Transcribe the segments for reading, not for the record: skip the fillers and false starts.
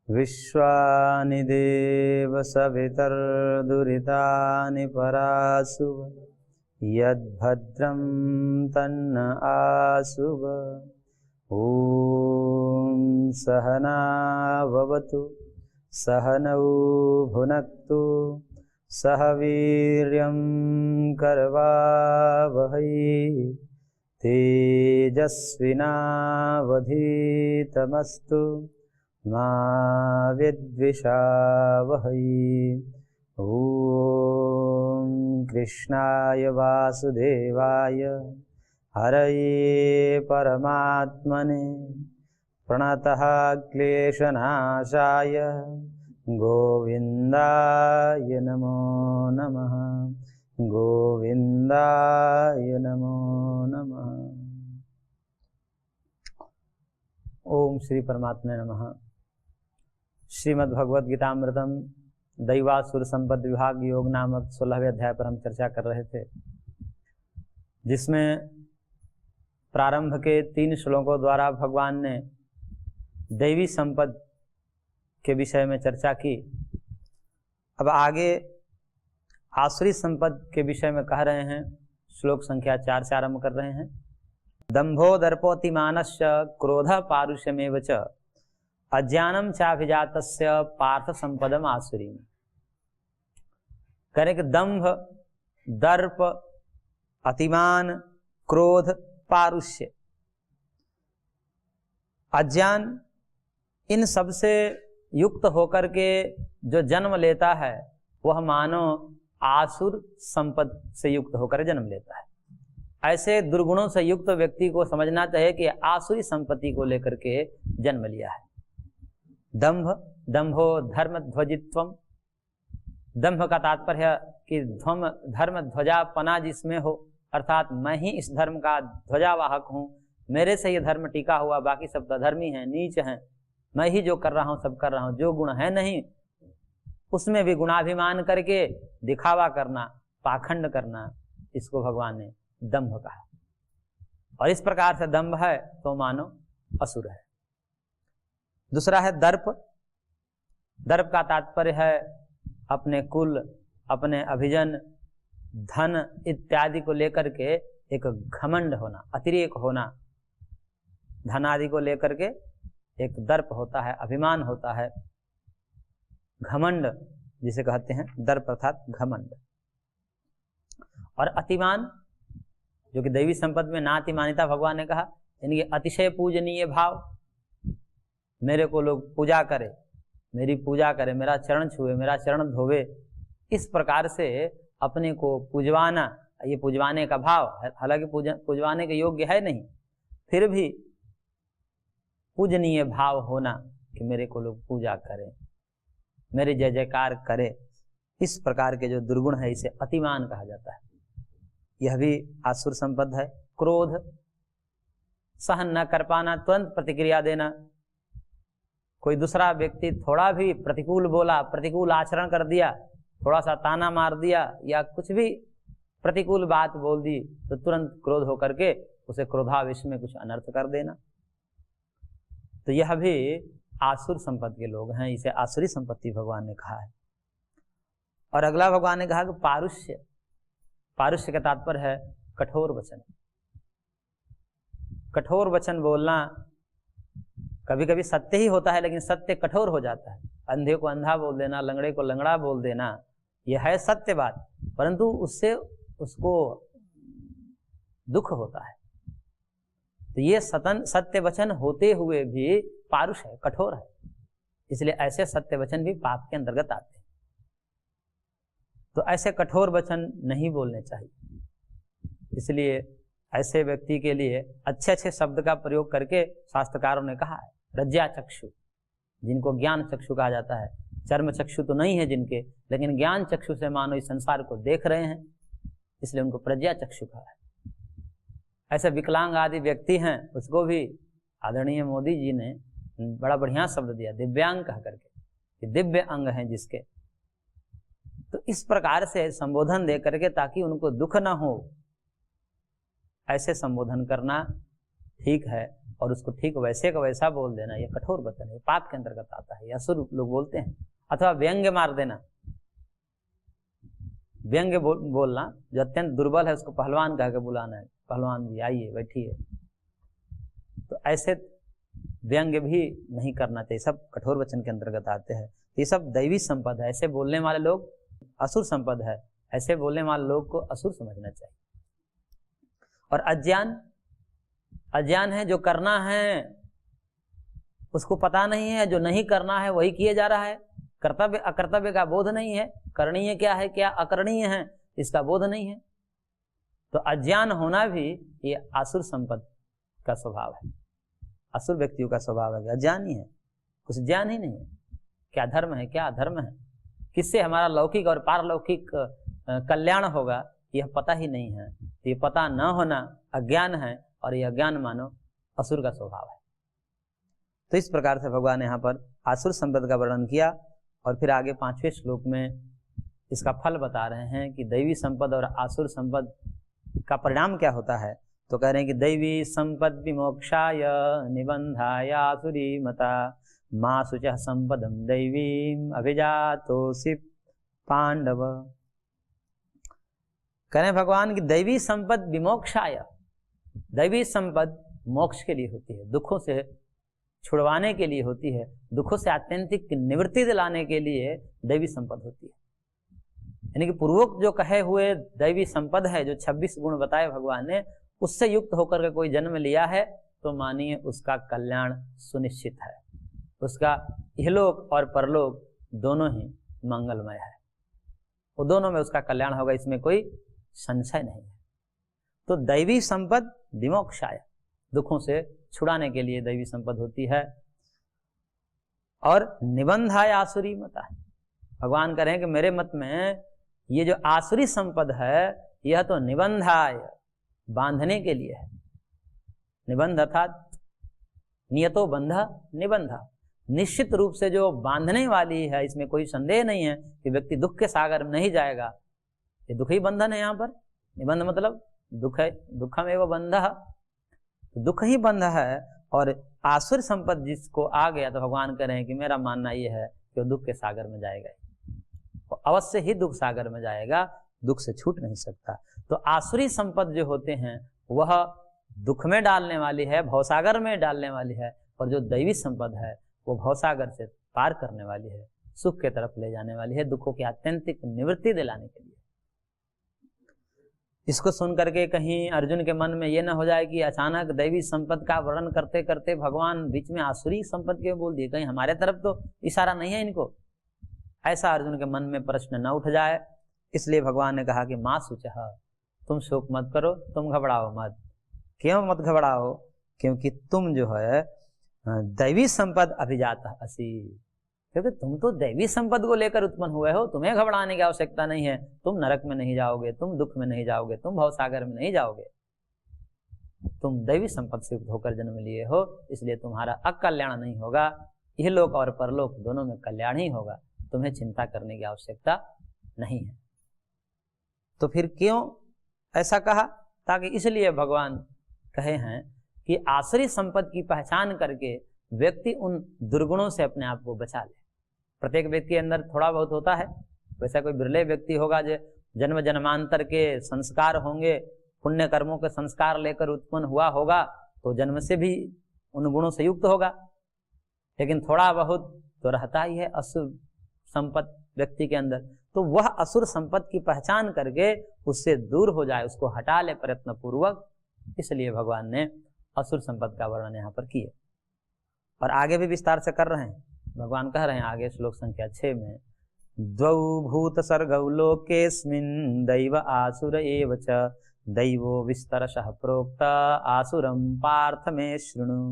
विश्वानि देव सवितर्दुरितानि परासुव यद्भद्रं तन्न आसुव। ॐ सहना भवतु सहनौ भुनक्तु सह वीर्यं करवावहै तेजस्विनावधीतमस्तु मा विद्विषावहै। ॐ कृष्णाय वासुदेवाय हरये परमात्मने प्रणतः क्लेशनाशाय गोविन्दाय नमो नमः। गोविन्दाय नमो नमः। ओम श्री परमात्मा नमः। श्रीमद्भगवद्गीतामृतम दैवासुर संपद विभाग योग नामक 16वें अध्याय पर हम चर्चा कर रहे थे, जिसमें प्रारंभ के 3 श्लोकों द्वारा भगवान ने दैवी संपद के विषय में चर्चा की। अब आगे आसुरी संपद के विषय में कह रहे हैं। श्लोक संख्या 4 से आरंभ कर रहे हैं। दंभो दर्पोतिमानस्य क्रोध पारुष्यमेव च अज्ञानम चाभिजातस्य पार्थ संपदम आसुरी। करें कि दंभ, दर्प, अतिमान, क्रोध, पारुष्य, अज्ञान, इन सब से युक्त होकर के जो जन्म लेता है वह मानो आसुर संपद से युक्त होकर जन्म लेता है। ऐसे दुर्गुणों से युक्त व्यक्ति को समझना चाहिए कि आसुरी संपत्ति को लेकर के जन्म लिया है। दंभ, दंभो धर्म ध्वजित्वम। दंभ का तात्पर्य कि धर्म ध्वजापना जिसमें हो, अर्थात मैं ही इस धर्म का ध्वजावाहक हूँ, मेरे से ये धर्म टिका हुआ, बाकी सब अधर्मी हैं, नीच हैं, मैं ही जो कर रहा हूँ सब कर रहा हूँ। जो गुण है नहीं उसमें भी गुणाभिमान करके दिखावा करना, पाखंड करना, इसको भगवान ने दंभ कहा। और इस प्रकार से दंभ है तो मानो असुर है। दूसरा है दर्प। दर्प का तात्पर्य है अपने कुल, अपने अभिजन, धन इत्यादि को लेकर के एक घमंड होना, अतिरेक होना। धन आदि को लेकर के एक दर्प होता है, अभिमान होता है, घमंड जिसे कहते हैं, दर्प अर्थात घमंड। और अतिमान, जो कि दैवी संपद में नातिमानिता भगवान ने कहा, यानी अतिशय पूजनीय भाव। मेरे को लोग पूजा करे, मेरी पूजा करे, मेरा चरण छुए, मेरा चरण धोवे, इस प्रकार से अपने को पूजवाना, ये पूजवाने का भाव, हालांकि पूजवाने के योग्य है नहीं, फिर भी पूजनीय भाव होना कि मेरे को लोग पूजा करें, मेरे जय जयकार करे, इस प्रकार के जो दुर्गुण है इसे अतिमान कहा जाता है। यह भी आसुर संपद है। क्रोध, सहन न कर पाना, तुरंत प्रतिक्रिया देना। कोई दूसरा व्यक्ति थोड़ा भी प्रतिकूल बोला, प्रतिकूल आचरण कर दिया, थोड़ा सा ताना मार दिया या कुछ भी प्रतिकूल बात बोल दी तो तुरंत क्रोध होकर के उसे क्रोधावेश में कुछ अनर्थ कर देना। तो यह भी आसुर संपत्ति के लोग हैं, इसे आसुरी संपत्ति भगवान ने कहा है। और अगला भगवान ने कहा कि पारुष्य। पारुष्य का तात्पर्य है कठोर वचन। कठोर वचन बोलना कभी कभी सत्य ही होता है, लेकिन सत्य कठोर हो जाता है। अंधे को अंधा बोल देना, लंगड़े को लंगड़ा बोल देना, यह है सत्य बात, परंतु उससे उसको दुख होता है। तो ये सत्य वचन होते हुए भी पारुष है, कठोर है, इसलिए ऐसे सत्य वचन भी पाप के अंतर्गत आते हैं। तो ऐसे कठोर वचन नहीं बोलने चाहिए। इसलिए ऐसे व्यक्ति के लिए अच्छे अच्छे शब्द का प्रयोग करके शास्त्रकारों ने कहा है, रज्या चक्षु, जिनको ज्ञान चक्षु कहा जाता है। चर्म चक्षु तो नहीं है जिनके, लेकिन ज्ञान चक्षु से मानो इस संसार को देख रहे हैं, इसलिए उनको प्रज्ञा चक्षु कहा है। ऐसे विकलांग आदि व्यक्ति हैं, उसको भी आदरणीय मोदी जी ने बड़ा बढ़िया शब्द दिया, दिव्यांग कह करके, कि दिव्य अंग हैं जिसके। तो इस प्रकार से संबोधन दे करके ताकि उनको दुख ना हो, ऐसे संबोधन करना ठीक है। और उसको ठीक वैसे का वैसा बोल देना, यह कठोर वचन है, पाप के अंतर्गत आता है, असुर लोग बोलते हैं। अथवा व्यंग्य मार देना, व्यंग्य बोलना, जो अत्यंत दुर्बल है उसको पहलवान कह के बुलाना है, पहलवान जी आइए बैठिए, तो ऐसे व्यंग्य भी नहीं करना चाहिए, सब कठोर वचन के अंतर्गत आते हैं। ये सब दैवी संपद है, ऐसे बोलने वाले लोग असुर संपद है, ऐसे बोलने वाले लोग को असुर समझना चाहिए। और अज्ञान, अज्ञान है, जो करना है उसको पता नहीं है, जो नहीं करना है वही किए जा रहा है, कर्तव्य अकर्तव्य का बोध नहीं है, करणीय क्या है क्या अकरणीय है इसका बोध नहीं है। तो अज्ञान होना भी ये आसुर संपद का स्वभाव है, असुर व्यक्तियों का स्वभाव है, अज्ञान ही है, कुछ ज्ञान ही नहीं है, क्या धर्म है क्या अधर्म है, किससे हमारा लौकिक और पारलौकिक कल्याण होगा यह पता ही नहीं है। ये पता न होना अज्ञान है, और यह अज्ञान मानो असुर का स्वभाव है। तो इस प्रकार से भगवान यहाँ पर आसुर संपद का वर्णन किया, और फिर आगे 5वें श्लोक में इसका फल बता रहे हैं कि दैवी संपद और आसुर संपद का परिणाम क्या होता है। तो कह रहे हैं कि दैवी संपद विमोक्षाय निबंधाय आसुरी मता मां शुचः संपदम दैवीम अभिजातोसि पांडव। कह रहे हैं भगवान की दैवी संपद विमोक्षाय, दैवी संपद मोक्ष के लिए होती है, दुखों से छुड़वाने के लिए होती है, दुखों से आत्यंतिक निवृत्ति दिलाने के लिए दैवी संपद होती है। यानी कि पूर्वोक्त जो कहे हुए दैवी संपद है, जो 26 गुण बताए भगवान ने, उससे युक्त होकर के कोई जन्म लिया है तो मानिए उसका कल्याण सुनिश्चित है, उसका इहलोक और परलोक दोनों ही मंगलमय है, वो दोनों में उसका कल्याण होगा, इसमें कोई संशय नहीं है। तो दैवी संपद विमोक्षाय, दुखों से छुड़ाने के लिए दैवी संपद होती है। और निबंधाय आसुरी मता, भगवान कह रहे हैं कि मेरे मत में ये जो आसुरी संपद है यह तो निबंधाय, बांधने के लिए है। निबंध अर्थात नियतो बंध निबंध, निश्चित रूप से जो बांधने वाली है, इसमें कोई संदेह नहीं है कि व्यक्ति दुख के सागर में नहीं जाएगा, ये दुख ही बंधन है। यहाँ पर निबंध मतलब दुख है, दुखम एवं बंध, दुख ही बंध है। और आसुर संपद जिसको आ गया तो भगवान कह रहे हैं कि मेरा मानना ये है कि वो दुख के सागर में जाएगा, वो अवश्य ही दुख सागर में जाएगा, दुख से छूट नहीं सकता। तो आसुरी संपद जो होते हैं वह दुख में डालने वाली है, भवसागर में डालने वाली है, और जो दैवी संपद है वो भवसागर से पार करने वाली है, सुख के तरफ ले जाने वाली है, दुखों की आत्यंतिक निवृत्ति दिलाने के लिए। इसको सुन करके कहीं अर्जुन के मन में ये न हो जाए कि अचानक दैवी संपद का वर्णन करते करते भगवान बीच में आसुरी संपद के बोल दिए, कहीं हमारे तरफ तो इशारा नहीं है इनको, ऐसा अर्जुन के मन में प्रश्न न उठ जाए। इसलिए भगवान ने कहा कि मां शुचः, तुम शोक मत करो, तुम घबराओ मत। क्यों मत घबराओ? क्योंकि तुम जो है दैवी संपद अभिजातः असि, क्योंकि तुम तो दैवी संपद को लेकर उत्पन्न हुए हो, तुम्हें घबराने की आवश्यकता नहीं है। तुम नरक में नहीं जाओगे, तुम दुख में नहीं जाओगे, तुम भवसागर में नहीं जाओगे, तुम दैवी संपद से होकर जन्म लिए हो, इसलिए तुम्हारा अकल्याण नहीं होगा, यह लोक और परलोक दोनों में कल्याण ही होगा, तुम्हें चिंता करने की आवश्यकता नहीं है। तो फिर क्यों ऐसा कहा? ताकि इसलिए भगवान कहे हैं कि आसुरी संपद की पहचान करके व्यक्ति उन दुर्गुणों से अपने आप को बचा ले। प्रत्येक व्यक्ति के अंदर थोड़ा बहुत होता है, वैसा कोई बिरले व्यक्ति होगा जो जन्म जन्मांतर के संस्कार होंगे, पुण्य कर्मों के संस्कार लेकर उत्पन्न हुआ होगा, तो जन्म से भी उन गुणों से युक्त होगा। लेकिन थोड़ा बहुत तो रहता ही है असुर संपद व्यक्ति के अंदर, तो वह असुर संपद की पहचान करके उससे दूर हो जाए, उसको हटा ले प्रयत्न पूर्वक। इसलिए भगवान ने असुर संपद का वर्णन यहाँ पर किया, और आगे भी विस्तार से कर रहे हैं। भगवान कह रहे हैं आगे श्लोक संख्या 6 में, द्वौ भूत सर्गौ लोकेस्मिन् दैव आसुर एव च दैवो विस्तरशः प्रोक्त आसुरं पार्थ मे शृणु।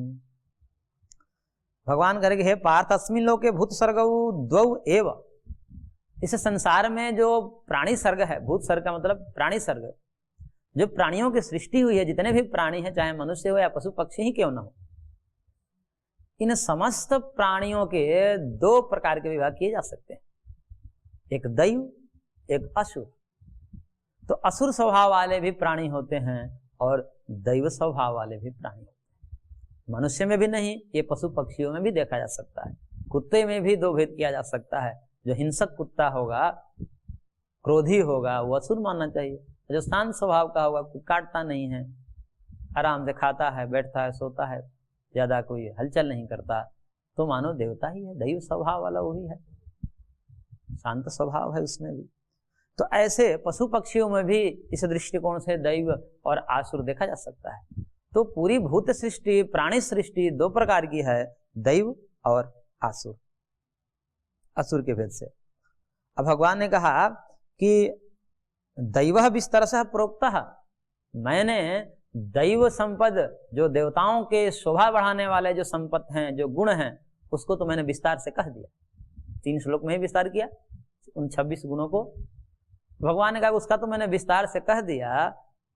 भगवान कह रहे हे पार्थ, अस्मिन् लोके भूत सर्गौ द्वौ एव, इस संसार में जो प्राणी सर्ग है, भूत सर्ग का मतलब प्राणी सर्ग, जो प्राणियों की सृष्टि हुई है, जितने भी प्राणी हैं, चाहे मनुष्य हो या पशु पक्षी ही क्यों न हो, इन समस्त प्राणियों के 2 प्रकार के विभाग किए जा सकते हैं, एक दैव एक असुर। तो असुर स्वभाव वाले भी प्राणी होते हैं और दैव स्वभाव वाले भी प्राणी होते हैं। मनुष्य में भी नहीं, ये पशु पक्षियों में भी देखा जा सकता है। कुत्ते में भी दो भेद किया जा सकता है। जो हिंसक कुत्ता होगा, क्रोधी होगा, वो असुर मानना चाहिए। जो शांत स्वभाव का होगा, कोई काटता नहीं है, आराम से खाता है, बैठता है, सोता है, ज्यादा कोई हलचल नहीं करता, तो मानो देवता ही है, दैव स्वभाव वाला वही है, शांत स्वभाव है उसमें भी। तो ऐसे पशु पक्षियों में भी इस दृष्टिकोण से दैव और आसुर देखा जा सकता है। तो पूरी भूत सृष्टि, प्राणी सृष्टि दो प्रकार की है, दैव और आसुर, असुर के भेद से। अब भगवान ने कहा कि दैव विस्तर से प्रोक्तः, मैंने दैव संपद, जो देवताओं के शोभा बढ़ाने वाले जो संपत हैं, जो गुण हैं, उसको तो मैंने विस्तार से कह दिया। 3 श्लोक में ही विस्तार किया उन 26 गुणों को। भगवान ने कहा उसका तो मैंने विस्तार से कह दिया,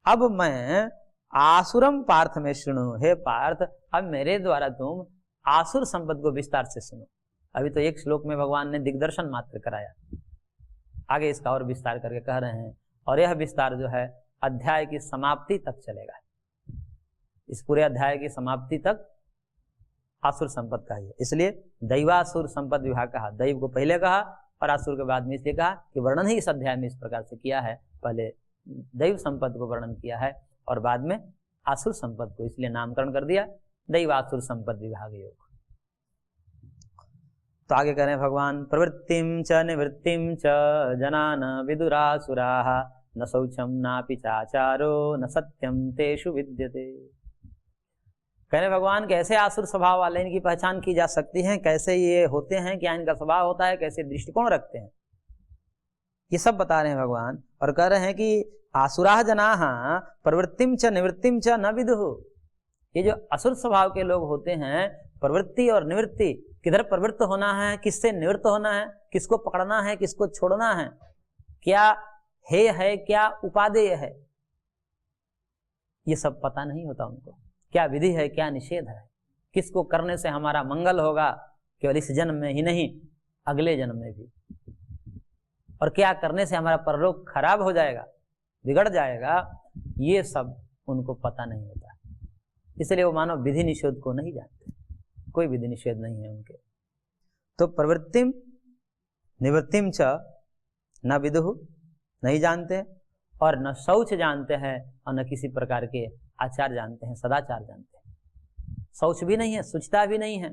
अब मैं आसुरम पार्थ में सुनो, हे पार्थ अब मेरे द्वारा तुम आसुर संपद को विस्तार से सुनो। अभी तो 1 श्लोक में भगवान ने दिग्दर्शन मात्र कराया, आगे इसका और विस्तार करके कह रहे हैं। और यह विस्तार जो है अध्याय की समाप्ति तक चलेगा। इस पूरे अध्याय की समाप्ति तक आसुर संपद का ही, इसलिए दैवासुर संपद विभाग कहा। दैव को पहले कहा और आसुर के बाद में इसलिए कहा कि वर्णन ही इस अध्याय में इस प्रकार से किया है। पहले दैव संपद को वर्णन किया है और बाद में आसुर संपद को, इसलिए नामकरण कर दिया दैवासुर संपद विभाग योग। तो आगे कह रहे हैं भगवान, प्रवृत्तिम च निवृत्तिम च जनान विदुरासुराः न शौचम नापि चाचारो न सत्यम तेषु विद्यते। कह रहे भगवान कैसे आसुर स्वभाव वाले इनकी पहचान की जा सकती है, कैसे ये होते हैं, क्या इनका स्वभाव होता है, कैसे दृष्टिकोण रखते हैं, ये सब बता रहे हैं भगवान। और कह रहे हैं कि आसुराः जनाः प्रवृत्तिम च निवृत्तिम च न विदुः। ये जो असुर स्वभाव के लोग होते हैं, प्रवृत्ति और निवृत्ति, किधर प्रवृत्त होना है, किससे निवृत्त होना है, किसको पकड़ना है, किसको छोड़ना है, क्या हेय है, क्या उपादेय है, ये सब पता नहीं होता उनको। क्या विधि है, क्या निषेध है, किसको करने से हमारा मंगल होगा, केवल इस जन्म में ही नहीं अगले जन्म में भी, और क्या करने से हमारा परलोक खराब हो जाएगा, बिगड़ जाएगा, ये सब उनको पता नहीं होता। इसलिए वो मानो विधि निषेध को नहीं जानते, कोई विधि निषेध नहीं है उनके। तो प्रवृत्तिम निवृत्तिम च न विदुः, नहीं जानते, और न शौच जानते हैं, और न किसी प्रकार के आचार जानते हैं, सदाचार जानते हैं। शौच भी नहीं है, शुचिता भी नहीं है।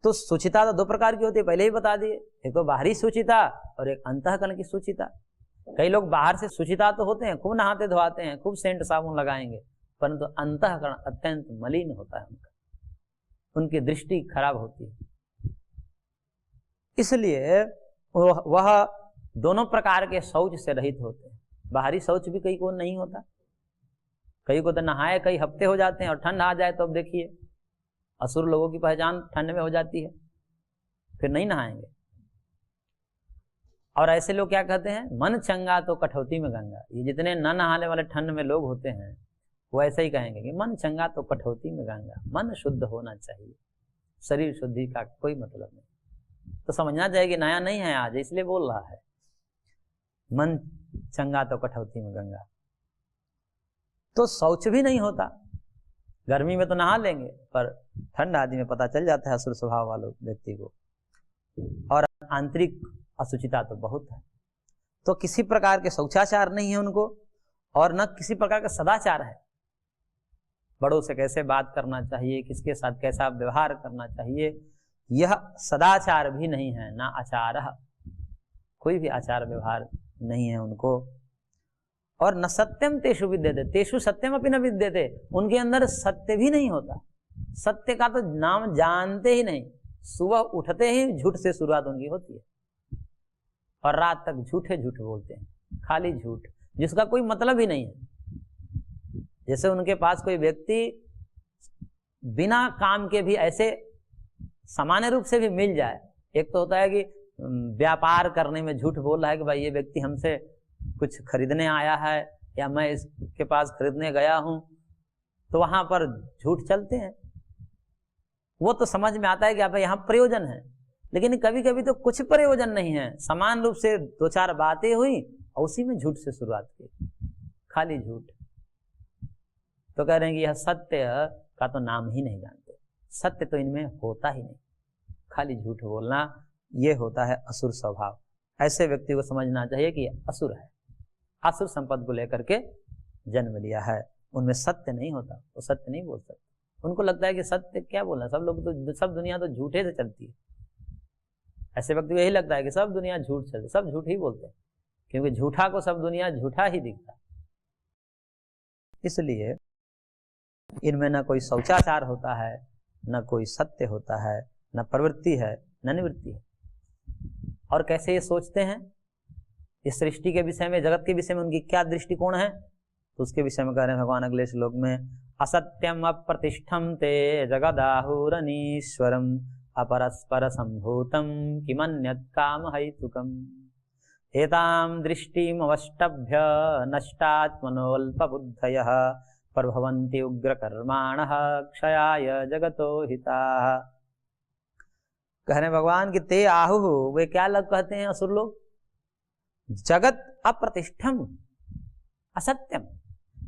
तो शुचिता तो 2 प्रकार की होती है, पहले ही बता दिए, एक तो बाहरी शुचिता और एक अंतःकरण की शुचिता। कई लोग बाहर से शुचिता तो होते हैं, खूब नहाते धोआते हैं, खूब सेंट साबुन लगाएंगे, परंतु अंतःकरण अत्यंत मलिन होता है उनका, उनकी दृष्टि खराब होती है। इसलिए वह दोनों प्रकार के शौच से रहित होते हैं। बाहरी शौच भी कई को नहीं होता, कई को तो नहाए कई हफ्ते हो जाते हैं, और ठंड आ जाए तो अब देखिए असुर लोगों की पहचान ठंड में हो जाती है, फिर नहीं नहाएंगे। और ऐसे लोग क्या कहते हैं, मन चंगा तो कठौती में गंगा। ये जितने न नहाने वाले ठंड में लोग होते हैं वो ऐसे ही कहेंगे कि मन चंगा तो कठौती में गंगा। मन शुद्ध होना चाहिए, शरीर शुद्धि का कोई मतलब नहीं। तो समझना चाहिए कि नया नहीं है आज, इसलिए बोल रहा है मन चंगा तो कठौती में गंगा। तो शौच भी नहीं होता, गर्मी में तो नहा लेंगे, पर ठंड आदि में पता चल जाता है असुर स्वभाव वाले व्यक्ति को। और आंतरिक अशुचिता तो बहुत है। तो किसी प्रकार के शौचाचार नहीं है उनको, और न किसी प्रकार का सदाचार है। बड़ों से कैसे बात करना चाहिए, किसके साथ कैसा व्यवहार करना चाहिए, यह सदाचार भी नहीं है। ना आचार, कोई भी आचार व्यवहार नहीं है उनको। और न सत्यम तेषु विद्यते, तेषु सत्यम अपि न विद्यते, उनके अंदर सत्य भी नहीं होता। सत्य का तो नाम जानते ही नहीं। सुबह उठते ही झूठ से शुरुआत उनकी होती है, और रात तक झूठे झूठ बोलते हैं, खाली झूठ जिसका कोई मतलब ही नहीं है। जैसे उनके पास कोई व्यक्ति बिना काम के भी ऐसे सामान्य रूप से भी मिल जाए। एक तो होता है कि व्यापार करने में झूठ बोल रहा है कि भाई ये व्यक्ति हमसे कुछ खरीदने आया है, या मैं इसके पास खरीदने गया हूं, तो वहां पर झूठ चलते हैं। वो तो समझ में आता है कि भाई यहाँ प्रयोजन है, लेकिन कभी कभी तो कुछ प्रयोजन नहीं है, समान रूप से 2-4 बातें हुई और उसी में झूठ से शुरुआत की, खाली झूठ। तो कह रहे हैं कि यह सत्य का तो नाम ही नहीं जानते, सत्य तो इनमें होता ही नहीं, खाली झूठ बोलना, ये होता है असुर स्वभाव। ऐसे व्यक्ति को समझना चाहिए कि असुर है, असुर संपद को लेकर के जन्म लिया है, उनमें सत्य नहीं होता, वो सत्य नहीं बोल सकते। उनको लगता है कि सत्य क्या बोलना, सब लोग तो, सब दुनिया तो झूठे से चलती है। ऐसे व्यक्ति को यही लगता है कि सब दुनिया झूठ चलती, सब झूठ ही बोलते हैं, क्योंकि झूठा को सब दुनिया झूठा ही दिखता है। इसलिए इनमें न कोई शौचाचार होता है, न कोई सत्य होता है, न प्रवृत्ति है, न निवृत्ति है। और कैसे ये सोचते हैं, इस सृष्टि के विषय में, जगत के विषय में उनकी क्या दृष्टिकोण है, तो उसके विषय में कह रहे हैं भगवान अगले श्लोक में, असत्यम अप्रतिष्ठम ते जगदाहुरनीश्वरम अपरस्पर संभूतम किमन्यत् काम हेतुकम एतां दृष्टिम अवष्टभ्य नष्टात्मनोऽल्पबुद्धयः प्रभवन्ति उग्रकर्माणः क्षयाय जगतो हिताः। कह रहे भगवान कि ते आहु, वे क्या लोग कहते हैं असुर लोग, जगत अप्रतिष्ठम असत्यम,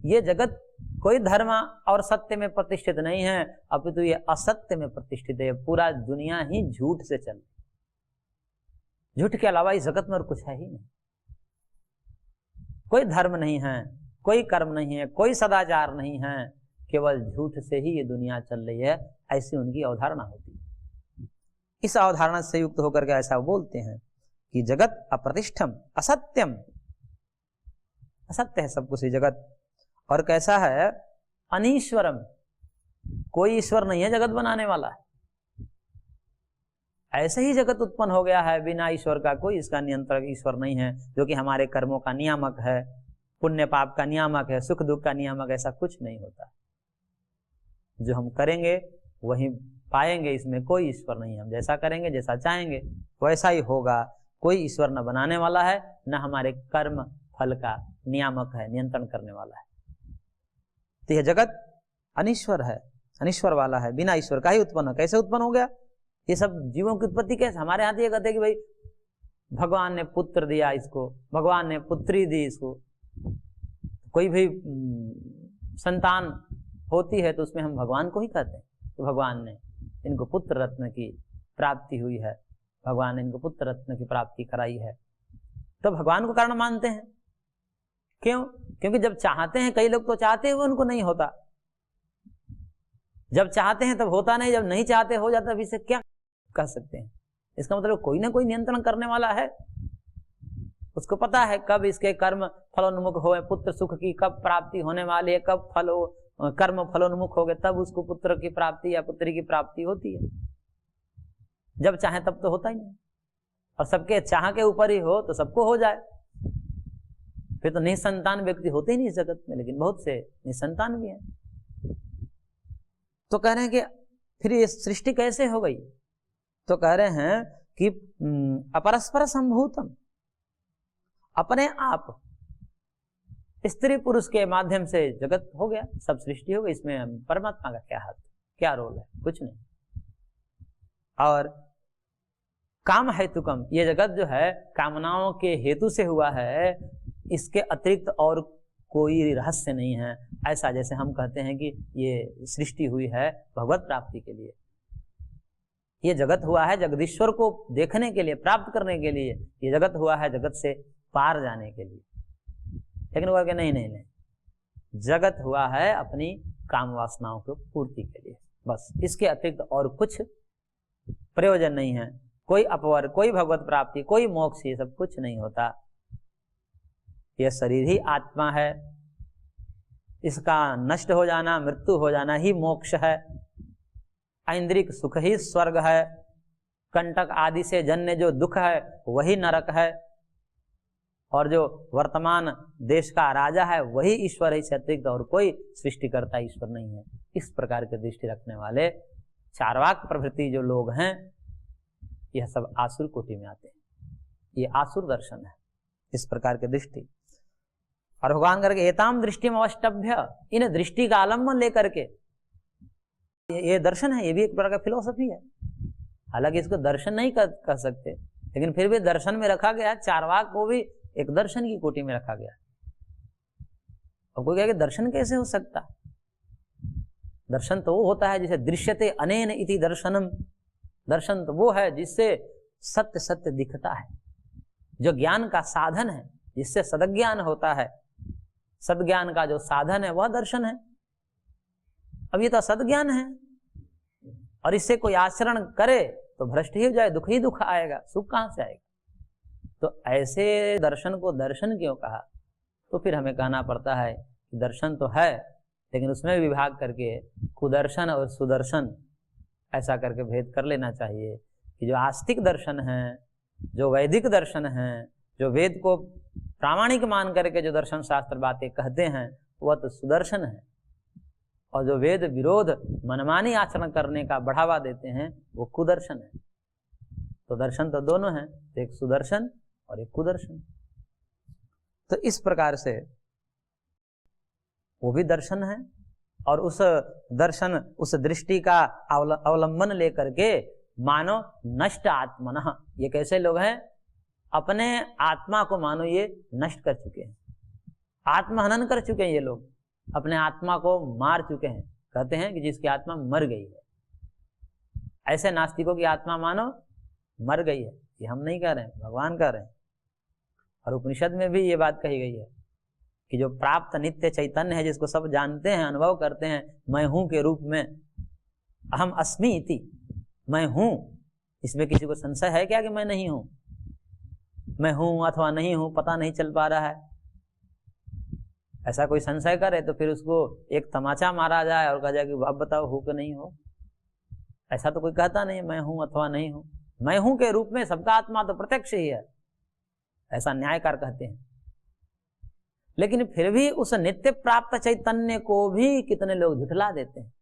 ये जगत कोई धर्म और सत्य में प्रतिष्ठित नहीं है, अपितु ये असत्य में प्रतिष्ठित है। पूरा दुनिया ही झूठ से चल, झूठ के अलावा इस जगत में और कुछ है ही नहीं। कोई धर्म नहीं है, कोई कर्म नहीं है, कोई सदाचार नहीं है, केवल झूठ से ही ये दुनिया चल रही है, ऐसी उनकी अवधारणा होती है। इस अवधारणा से युक्त होकर के ऐसा बोलते हैं कि जगत अप्रतिष्ठम असत्यम, असत्य है सब कुछ ये जगत। और कैसा है, अनीश्वरम, कोई ईश्वर नहीं है जगत बनाने वाला है, ऐसे ही जगत उत्पन्न हो गया है बिना ईश्वर का, कोई इसका नियंत्रक ईश्वर नहीं है जो कि हमारे कर्मों का नियामक है, पुण्य पाप का नियामक है, सुख दुख का नियामक, ऐसा कुछ नहीं होता। जो हम करेंगे वही पाएंगे, इसमें कोई ईश्वर नहीं है। हम जैसा करेंगे, जैसा चाहेंगे वैसा ही होगा। कोई ईश्वर न बनाने वाला है, न हमारे कर्म फल का नियामक है, नियंत्रण करने वाला है। तो यह जगत अनीश्वर है, अनीश्वर वाला है, बिना ईश्वर का ही उत्पन्न। कैसे उत्पन्न हो गया ये सब जीवों की उत्पत्ति? कैसे? हमारे यहाँ ये कहते हैं कि भाई भगवान ने पुत्र दिया इसको, भगवान ने पुत्री दी इसको। कोई भी संतान होती है तो उसमें हम भगवान को ही कहते हैं, तो भगवान ने इनको पुत्र रत्न की प्राप्ति हुई है, भगवान ने इनको पुत्र रत्न की प्राप्ति कराई है, तो भगवान को कारण मानते हैं। क्यों? क्योंकि जब चाहते हैं, कई लोग तो चाहते हुए उनको नहीं होता, जब चाहते हैं तब होता नहीं, जब नहीं चाहते हो जाता। अभी से क्या कह सकते हैं? इसका मतलब कोई ना कोई नियंत्रण करने वाला है, उसको पता है कब इसके कर्म फलोन्मुख हो, पुत्र सुख की कब प्राप्ति होने वाली है, कब कर्म फलोन्मुख हो गए तब उसको पुत्र की प्राप्ति या पुत्री की प्राप्ति होती है। जब चाहे तब तो होता ही नहीं, और सबके चाह के ऊपर ही हो तो सबको हो जाए, फिर तो निसंतान व्यक्ति होते ही नहीं इस जगत में, लेकिन बहुत से निसंतान भी हैं। तो कह रहे हैं कि फिर ये सृष्टि कैसे हो गई? तो कह रहे हैं कि अपरस्पर संभूतम, अपने आप स्त्री पुरुष के माध्यम से जगत हो गया, सब सृष्टि हो गई। इसमें परमात्मा का क्या हाथ, क्या रोल है? कुछ नहीं। और काम हेतुकम, ये जगत जो है कामनाओं के हेतु से हुआ है, इसके अतिरिक्त और कोई रहस्य नहीं है। ऐसा जैसे हम कहते हैं कि ये सृष्टि हुई है भगवत प्राप्ति के लिए, ये जगत हुआ है जगदीश्वर को देखने के लिए, प्राप्त करने के लिए, ये जगत हुआ है जगत से पार जाने के लिए। लेकिन वो कहे नहीं नहीं नहीं, जगत हुआ है अपनी काम वासनाओं की पूर्ति के लिए, बस इसके अतिरिक्त और कुछ प्रयोजन नहीं है। कोई अपवर, कोई भगवत प्राप्ति, कोई मोक्ष, ये सब कुछ नहीं होता। यह शरीर ही आत्मा है, इसका नष्ट हो जाना, मृत्यु हो जाना ही मोक्ष है। ऐन्द्रिक सुख ही स्वर्ग है, कंटक आदि से जन्य जो दुख है वही नरक है, और जो वर्तमान देश का राजा है वही ईश्वर है, इससे अतिरिक्त और कोई सृष्टिकर्ता ईश्वर नहीं है। इस प्रकार की दृष्टि रखने वाले चार्वाक प्रभृति जो लोग हैं, यह सब आसुर कोटि में आते हैं। ये आसुर दर्शन है, इस प्रकार की दृष्टि। और भगवान करके एताम दृष्टि में अवष्टभ्य, इन दृष्टि का आलम्बन लेकर के, ये दर्शन है, ये भी एक प्रकार का फिलोसफी है। हालांकि इसको दर्शन नहीं कह सकते, लेकिन फिर भी दर्शन में रखा गया। चार्वाक को भी एक दर्शन की कोटि में रखा गया। अब कोई कहे कि दर्शन कैसे हो सकता? दर्शन तो वो होता है जिसे दृश्यते अनेन इति दर्शनम, दर्शन तो वो है जिससे सत्य सत्य दिखता है, जो ज्ञान का साधन है, जिससे सदज्ञान होता है। सदज्ञान का जो साधन है वह दर्शन है। अब ये तो सदज्ञान है, और इससे कोई आचरण करे तो भ्रष्ट ही हो जाए, दुख ही दुख आएगा, सुख कहां से आएगा। तो ऐसे दर्शन को दर्शन क्यों कहा? तो फिर हमें कहना पड़ता है कि दर्शन तो है, लेकिन उसमें विभाग करके कुदर्शन और सुदर्शन ऐसा करके भेद कर लेना चाहिए कि जो आस्तिक दर्शन है, जो वैदिक दर्शन है, जो वेद को प्रामाणिक मान करके जो दर्शन शास्त्र बातें कहते हैं वह तो सुदर्शन है, और जो वेद विरोध मनमानी आचरण करने का बढ़ावा देते हैं वो कुदर्शन है। तो दर्शन तो दोनों हैं, एक सुदर्शन और एक कुदर्शन। तो इस प्रकार से वो भी दर्शन है, और उस दर्शन, उस दृष्टि का अवलंबन लेकर के मानो नष्ट आत्मनः, ये कैसे लोग हैं? अपने आत्मा को मानो ये नष्ट कर चुके हैं, आत्महनन कर चुके हैं। ये लोग अपने आत्मा को मार चुके हैं। कहते हैं कि जिसकी आत्मा मर गई है, ऐसे नास्तिकों की आत्मा मानो मर गई है। ये हम नहीं कह रहे हैं, भगवान कह रहे हैं। और उपनिषद में भी ये बात कही गई है कि जो प्राप्त नित्य चैतन्य है, जिसको सब जानते हैं, अनुभव करते हैं, मैं हूं के रूप में, अहम अस्मि इति, मैं हूं, इसमें किसी को संशय है क्या कि मैं नहीं हूं? मैं हूं अथवा नहीं हूं पता नहीं चल पा रहा है। ऐसा कोई संशय करे तो फिर उसको एक तमाचा मारा जाए और कहा जाए कि अब बताओ हो कि नहीं हो। ऐसा तो कोई कहता नहीं मैं हूं अथवा नहीं हूं। मैं हूं के रूप में सबका आत्मा तो प्रत्यक्ष ही है, ऐसा न्यायकार कहते हैं। लेकिन फिर भी उस नित्य प्राप्त चैतन्य को भी कितने लोग झुठला देते हैं।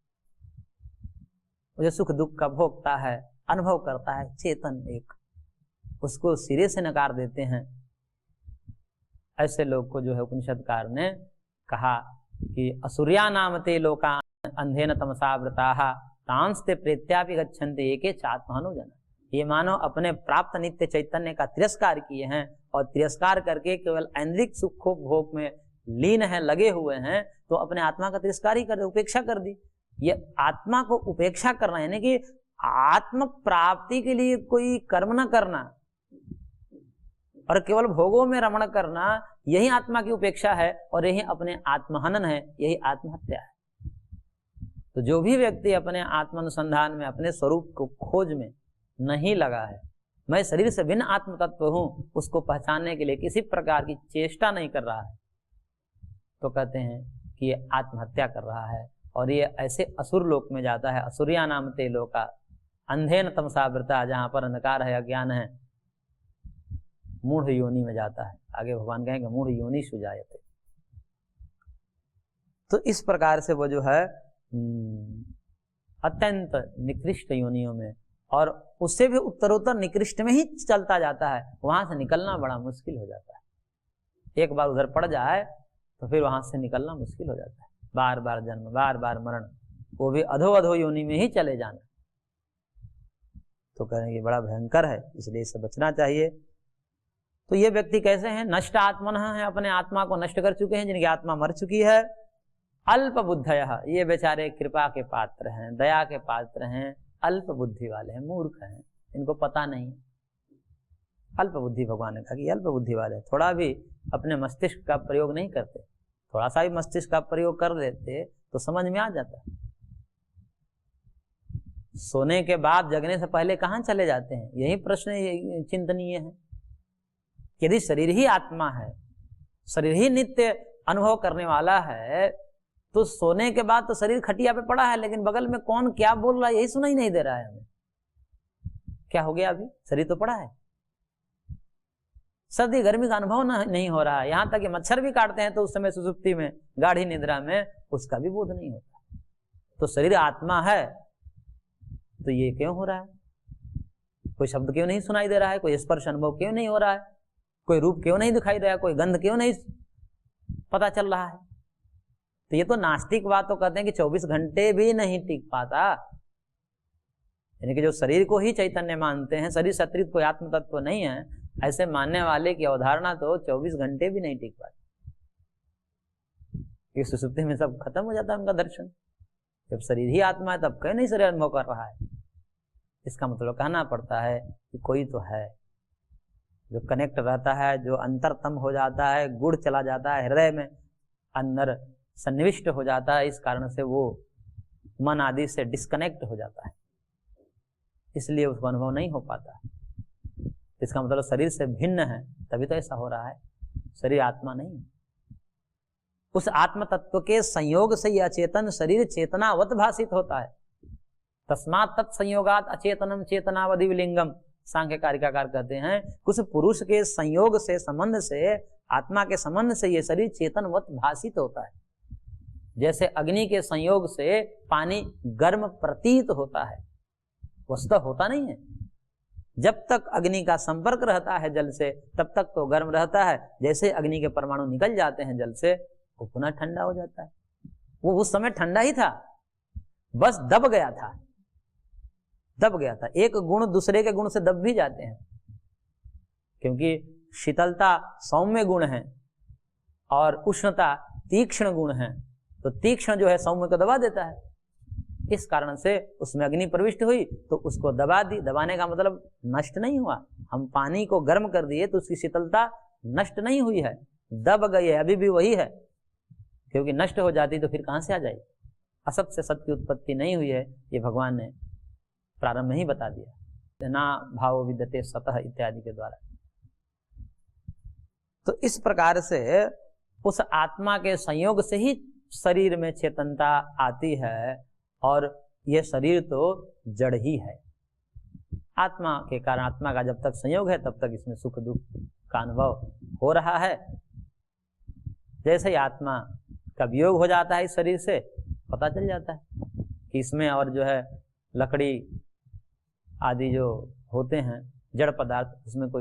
जो सुख दुख का भोगता है, अनुभव करता है, चेतन एक, उसको सिरे से नकार देते हैं। ऐसे लोग को जो है उपनिषदकार ने कहा कि असुर्या नामते लोका अंधेन तमसा वृताः तांस्ते प्रेत्यापि गच्छन्ति एके चात्महनुजन। ये मानो अपने प्राप्त नित्य चैतन्य का तिरस्कार किए हैं, और तिरस्कार करके केवल ऐन्द्रिक सुख भोग में लीन है, लगे हुए हैं, तो अपने आत्मा का तिरस्कार ही कर दे, उपेक्षा कर दी। ये आत्मा को उपेक्षा करना यानी कि आत्म प्राप्ति के लिए कोई कर्म न करना और केवल भोगों में रमण करना, यही आत्मा की उपेक्षा है, और यही अपने आत्महनन है, यही आत्महत्या है। तो जो भी व्यक्ति अपने आत्मानुसंधान में, अपने स्वरूप को खोज में नहीं लगा है, मैं शरीर से भिन्न आत्म तत्व हूं, उसको पहचानने के लिए किसी प्रकार की चेष्टा नहीं कर रहा है, तो कहते हैं कि ये आत्महत्या कर रहा है, और ये ऐसे असुर लोक में जाता है। असुरिया नामते लोका अंधेन तमसा वृता, जहां पर अंधकार है, अज्ञान है, मूढ़ योनि में जाता है। आगे भगवान कहेंगे मूढ़ योनि सुजायते। तो इस प्रकार से वो जो है अत्यंत निकृष्ट योनियों में, और उससे भी उत्तरोत्तर निकृष्ट में ही चलता जाता है। वहां से निकलना बड़ा मुश्किल हो जाता है। एक बार उधर पड़ जाए तो फिर वहां से निकलना मुश्किल हो जाता है। बार बार जन्म, बार बार मरण, वो भी अधो अधो योनि में ही चले जाना। तो कहेंगे बड़ा भयंकर है, इसलिए इससे बचना चाहिए। तो ये व्यक्ति कैसे हैं? नष्ट आत्मनः है, अपने आत्मा को नष्ट कर चुके हैं, जिनकी आत्मा मर चुकी है। अल्प बुद्धयः, ये बेचारे कृपा के पात्र हैं, दया के पात्र हैं, अल्प बुद्धि वाले हैं, मूर्ख हैं, इनको पता नहीं। अल्प बुद्धि, भगवान ने कहा कि अल्प बुद्धि वाले, थोड़ा भी अपने मस्तिष्क का प्रयोग नहीं करते। थोड़ा सा भी मस्तिष्क का प्रयोग कर लेते तो समझ में आ जाता। सोने के बाद जगने से पहले कहां चले जाते हैं? यही प्रश्न चिंतनीय है। यदि शरीर ही आत्मा है, शरीर ही नित्य अनुभव करने वाला है, तो सोने के बाद तो शरीर खटिया पे पड़ा है, लेकिन बगल में कौन क्या बोल रहा है यही सुनाई नहीं दे रहा है हमें। क्या हो गया? अभी शरीर तो पड़ा है, सर्दी गर्मी का अनुभव नहीं हो रहा है। यहां तक कि मच्छर भी काटते हैं तो उस समय सुसुप्ति में, गाढ़ी निद्रा में, उसका भी बोध नहीं होता। तो शरीर आत्मा है तो ये क्यों हो रहा है? कोई शब्द क्यों नहीं सुनाई दे रहा है? कोई स्पर्श अनुभव क्यों नहीं हो रहा है? कोई रूप क्यों नहीं दिखाई दे रहा है? कोई गंध क्यों नहीं पता चल रहा है? तो ये तो नास्तिक बात तो कहते हैं कि 24 घंटे भी नहीं टिक पाता। यानी कि जो शरीर को ही चैतन्य मानते हैं, शरीर से अतिरिक्त कोई आत्म तत्व नहीं है, ऐसे मानने वाले की अवधारणा तो 24 घंटे भी नहीं टिक पाती। सुसुप्ति में सब खत्म हो जाता है उनका दर्शन। जब शरीर ही आत्मा है तब कहीं नहीं शरीर अनुभव कर रहा है। इसका मतलब कहना पड़ता है कि कोई तो है जो कनेक्ट रहता है, जो अंतरतम हो जाता है, गुड़ चला जाता है हृदय में, अंदर सन्निविष्ट हो जाता है। इस कारण से वो मन आदि से डिस्कनेक्ट हो जाता है, इसलिए उसको अनुभव नहीं हो पाता। इसका मतलब शरीर से भिन्न है, तभी तो ऐसा हो रहा है। शरीर आत्मा नहीं है। उस आत्म तत्व के संयोग से यह अचेतन शरीर चेतनावत भाषित होता है। तस्मात् तत्संयोगात् अचेतनम चेतनावधि लिंगम, सांख्य कारिकाकार कहते हैं उस पुरुष के संयोग से, संबंध से, आत्मा के संबंध से ये शरीर चेतनवत भाषित होता है। जैसे अग्नि के संयोग से पानी गर्म प्रतीत होता है, वस्तुतः होता नहीं है। जब तक अग्नि का संपर्क रहता है जल से तब तक तो गर्म रहता है। जैसे अग्नि के परमाणु निकल जाते हैं जल से, वो पुनः ठंडा हो जाता है। वो उस समय ठंडा ही था, बस दब गया था, दब गया था। एक गुण दूसरे के गुण से दब भी जाते हैं, क्योंकि शीतलता सौम्य गुण है और उष्णता तीक्ष्ण गुण है। तो तीक्ष्ण जो है सौम्य को दबा देता है। इस कारण से उसमें अग्नि प्रविष्ट हुई तो उसको दबा दी। दबाने का मतलब नष्ट नहीं हुआ। हम पानी को गर्म कर दिए तो उसकी शीतलता नष्ट नहीं हुई है, दब गई है, अभी भी वही है। क्योंकि नष्ट हो जाती तो फिर कहां से आ जाएगी। असत से सत की उत्पत्ति नहीं हुई है, ये भगवान ने प्रारंभ में ही बता दिया, ना भाव विद्यते सतः इत्यादि के द्वारा। तो इस प्रकार से उस आत्मा के संयोग से ही शरीर में चेतनता आती है, और यह शरीर तो जड़ ही है। आत्मा के कारण, आत्मा का जब तक संयोग है तब तक इसमें सुख दुख का अनुभव हो रहा है। जैसे ही आत्मा का वियोग हो जाता है इस शरीर से, पता चल जाता है कि इसमें और जो है लकड़ी आदि जो होते हैं जड़ पदार्थ, उसमें कोई